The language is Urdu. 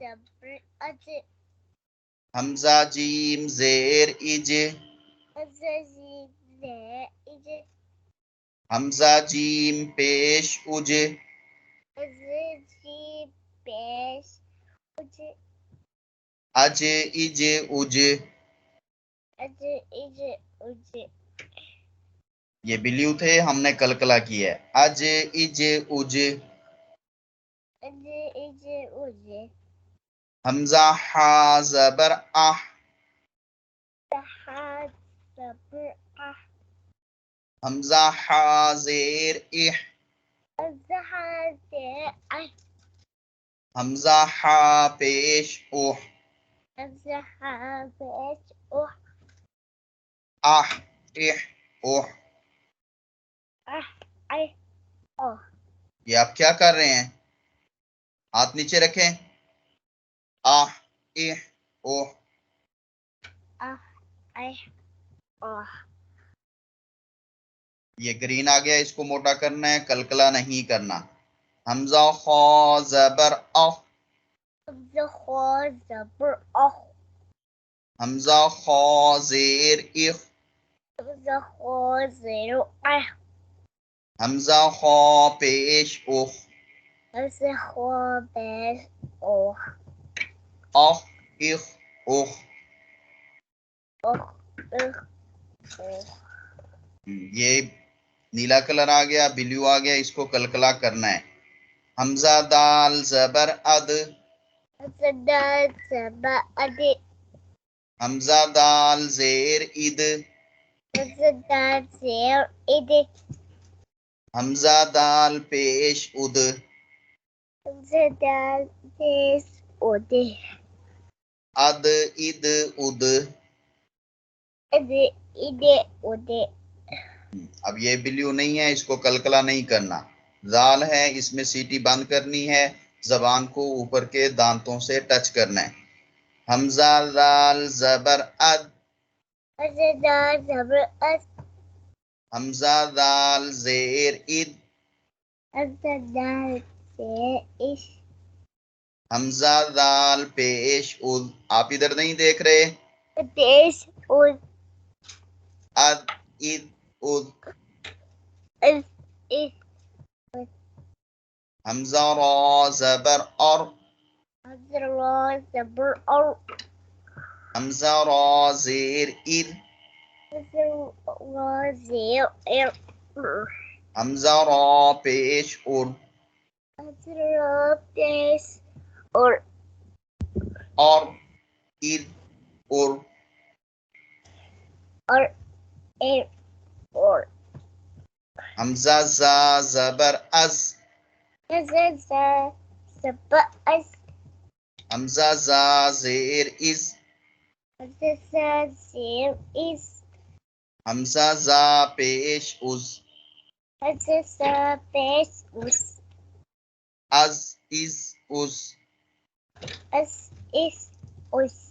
زبر اج حمزہ جیم زیر اج زی زے اج حمزہ جیم پیش اج جی پیش اج اج اج اج اج اج اج یہ بلیو تھے، ہم نے کلکلا کیا ہے. اج اج اج اج اج اج حمزہ حا زبر اح تحا زبر اح حمزہ حا زیر اح زحا سے اح حمزہ حا پیش اح زحا پیش اح اح اح اح. اح اح اح یہ آپ کیا کر رہے ہیں؟ ہاتھ نیچے رکھیں. اح اح اح. اح اح اح یہ گرین آ گیا، اس کو موٹا کرنا ہے، کلکلا نہیں کرنا. حمزہ خا زبر اخ زخا زبر اخ حمزہ خا زیر اخ زخا زیر اح حمزہ خا پیش اخ زخا پیش اح اخ اخ اخ. اخ اخ اخ یہ نیلا کلر آ گیا، بلیو آ گیا، اس کو کلکلا کرنا ہے. حمزہ دال زبر اد زدا زبا ادی حمزہ دال زیر اد زدا زیر ادی حمزہ دال پیش اد زدا پیش ادی اد اد اد. ادی ادی ادی اب یہ بلیو نہیں ہے، اس کو کلکلا نہیں کرنا. زال ہے، اس میں سیٹی بند کرنی ہے، زبان کو اوپر کے دانتوں سے ٹچ کرنا ہے. حمزہ زال زبر اد زدا زبر اس حمزہ دال زیر اد زدا سے اس حمزہ دال پیش اد. آپ ادھر نہیں دیکھ رہے. پیش اد اد اد اد. اس اس حمزہ را زبر اور زرا زبر اور حمزہ را زیر ار زرا زیر ار حمزہ را پیش ار زرا پیش اور ار ار اور ار اور حمزہ زا زبر از زا زبا اس حمزہ زا زیر از زا زیر اس حمزہ زا پیش از زا پیش اس از از از اس اس اس